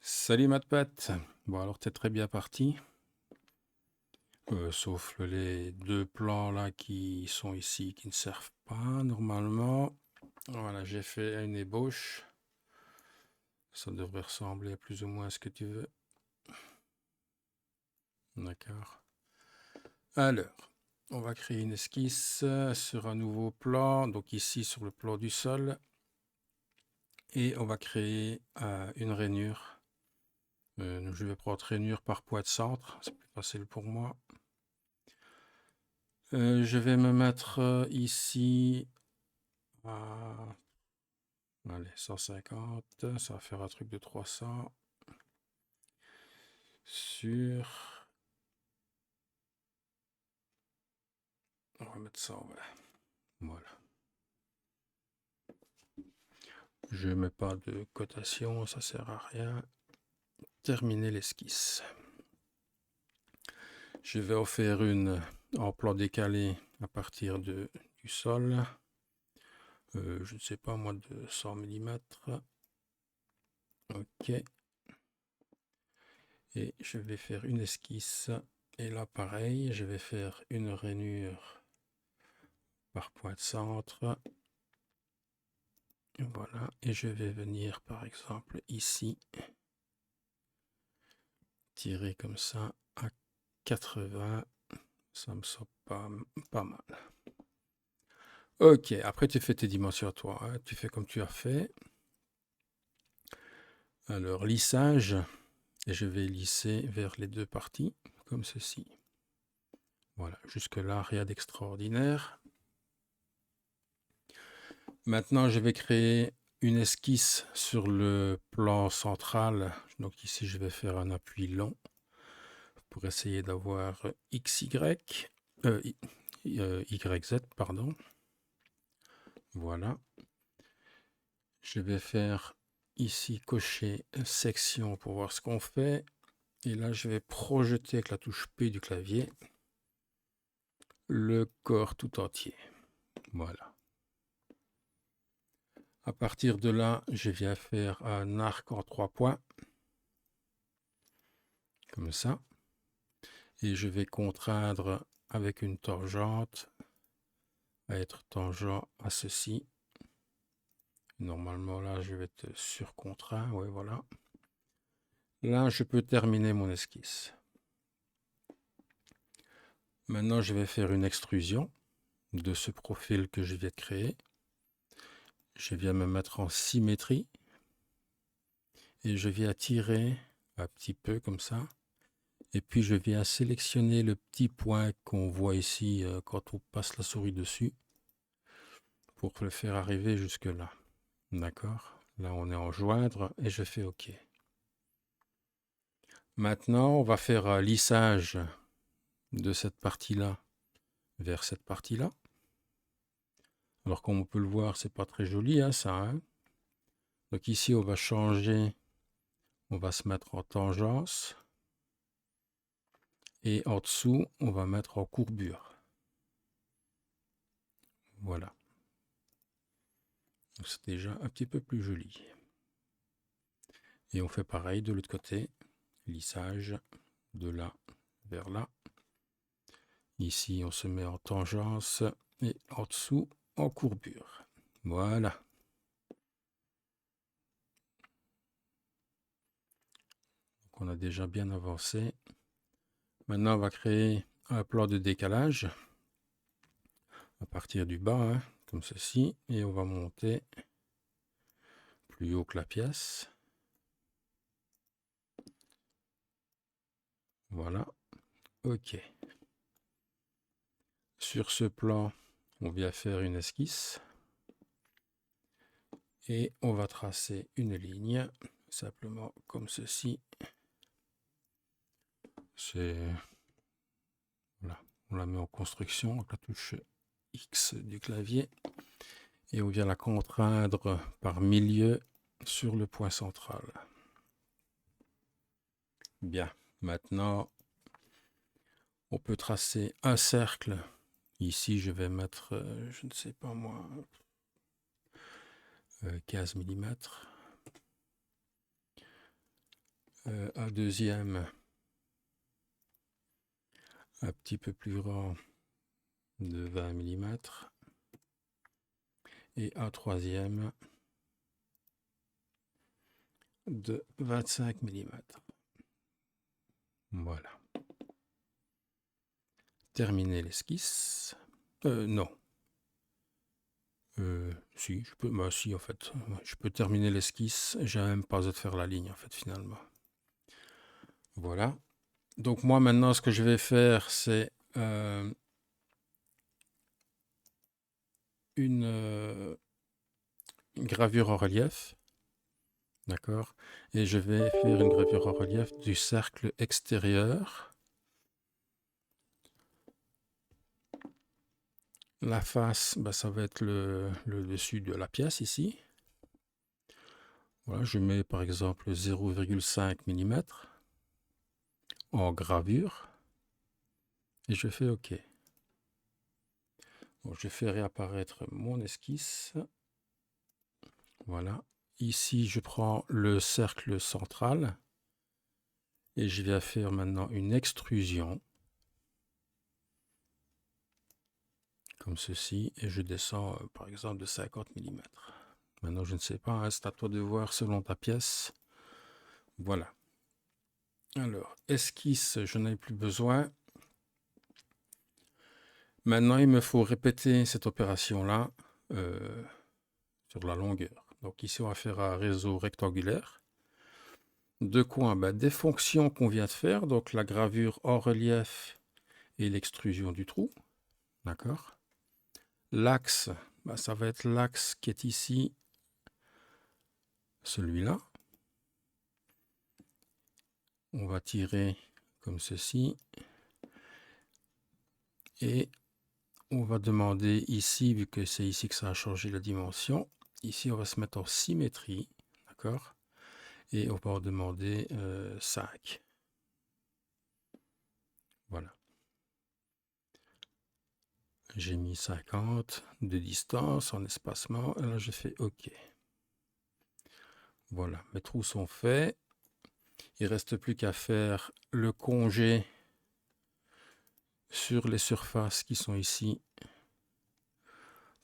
Salut MatPat. Bon alors t'es très bien parti. Sauf les deux plans là qui sont ici qui ne servent pas normalement. Voilà, j'ai fait une ébauche. Ça devrait ressembler plus ou moins à ce que tu veux. D'accord. Alors, on va créer une esquisse sur un nouveau plan. Donc ici sur le plan du sol. Et on va créer une rainure. Je vais prendre rainure par poids de centre. C'est plus facile pour moi. Je vais me mettre ici à allez, 150, ça va faire un truc de 300 sur... On va mettre 120. Voilà. Je mets pas de cotation, ça sert à rien. Terminer l'esquisse. Je vais en faire une en plan décalé à partir du sol. Je ne sais pas moi, de 100 mm. Ok. Et je vais faire une esquisse. Et là, pareil, je vais faire une rainure par point de centre. Voilà. Et je vais venir, par exemple, ici, tirer comme ça à 80. Ça me semble pas mal. Ok, après tu fais tes dimensions à toi, hein. Tu fais comme tu as fait. Alors, lissage. Et je vais lisser vers les deux parties, comme ceci. Voilà, jusque-là, rien d'extraordinaire. Maintenant, je vais créer une esquisse sur le plan central. Donc ici, je vais faire un appui long pour essayer d'avoir XY, YZ, pardon. Voilà. Je vais faire ici cocher section pour voir ce qu'on fait. Et là, je vais projeter avec la touche P du clavier le corps tout entier. Voilà. À partir de là, je viens faire un arc en 3 points. Comme ça. Et je vais contraindre avec une tangente à être tangent à ceci. Normalement, là, je vais être surcontraint. Ouais, voilà. Là, je peux terminer mon esquisse. Maintenant, je vais faire une extrusion de ce profil que je viens de créer. Je viens me mettre en symétrie. Et je viens tirer un petit peu comme ça. Et puis, je viens sélectionner le petit point qu'on voit ici quand on passe la souris dessus pour le faire arriver jusque là. D'accord? Là, on est en joindre et je fais OK. Maintenant, on va faire un lissage de cette partie-là vers cette partie-là. Alors, comme on peut le voir, c'est pas très joli, hein, ça. Hein. Donc ici, on va changer. On va se mettre en tangence. Et en dessous, on va mettre en courbure. Voilà. Donc c'est déjà un petit peu plus joli. Et on fait pareil de l'autre côté. Lissage de là vers là. Ici, on se met en tangence et en dessous, en courbure. Voilà. Donc on a déjà bien avancé. Maintenant, on va créer un plan de décalage à partir du bas, hein, comme ceci. Et on va monter plus haut que la pièce. Voilà. OK. Sur ce plan, on vient faire une esquisse. Et on va tracer une ligne, simplement comme ceci. C'est... Voilà. On la met en construction avec la touche X du clavier. Et on vient la contraindre par milieu sur le point central. Bien. Maintenant, on peut tracer un cercle. Ici, je vais mettre, je ne sais pas moi, 15 mm. un deuxième un petit peu plus grand de 20 mm et un troisième de 25 mm. Voilà. Terminer l'esquisse. Non. Si, je peux. Bah, si, en fait. Je peux terminer l'esquisse. J'ai même pas besoin de faire la ligne, en fait, finalement. Voilà. Donc, moi, maintenant, ce que je vais faire, c'est une gravure en relief. D'accord. Et je vais faire une gravure en relief du cercle extérieur. La face, bah, ça va être le dessus de la pièce ici. Voilà, je mets par exemple 0,5 mm en gravure et je fais OK. Bon, je fais réapparaître mon esquisse. Voilà. Ici, je prends le cercle central et je vais faire maintenant une extrusion. Comme ceci. Et je descends par exemple de 50 mm. Maintenant, je ne sais pas, hein, c'est à toi de voir selon ta pièce. Voilà. Alors, esquisse, je n'en ai plus besoin. Maintenant, il me faut répéter cette opération-là sur la longueur. Donc ici, on va faire un réseau rectangulaire. De quoi? Des fonctions qu'on vient de faire, donc la gravure en relief et l'extrusion du trou. D'accord? L'axe, ça va être l'axe qui est ici, celui-là. On va tirer comme ceci. Et on va demander ici, vu que c'est ici que ça a changé la dimension, ici on va se mettre en symétrie, d'accord? Et on va demander 5. Voilà. J'ai mis 50 de distance en espacement, et là je fais OK. Voilà, mes trous sont faits. Il ne reste plus qu'à faire le congé sur les surfaces qui sont ici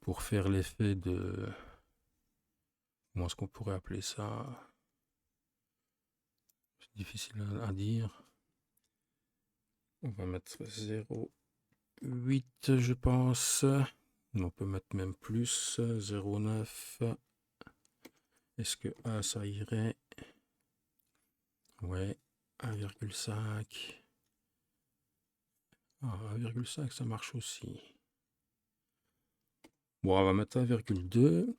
pour faire l'effet de... Comment est-ce qu'on pourrait appeler ça? C'est difficile à dire. On va mettre 0,8 je pense. On peut mettre même plus, 0,9. Est-ce que ça irait? Ouais, 1,5. 1,5 ça marche aussi. Bon, on va mettre 1,2.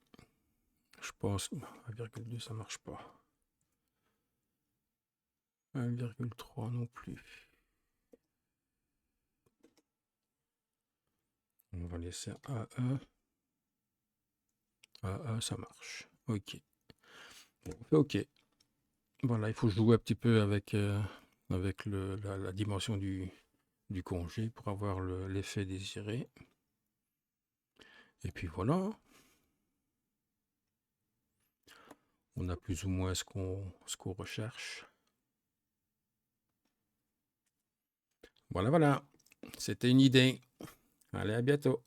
Je pense 1,2 ça marche pas. 1,3 non plus. On va laisser A1. A1 ça marche. Ok. Bon, on fait OK. Voilà, il faut jouer un petit peu avec, la dimension du congé pour avoir l'effet désiré. Et puis voilà. On a plus ou moins ce qu'on recherche. Voilà, voilà. C'était une idée. Allez, à bientôt.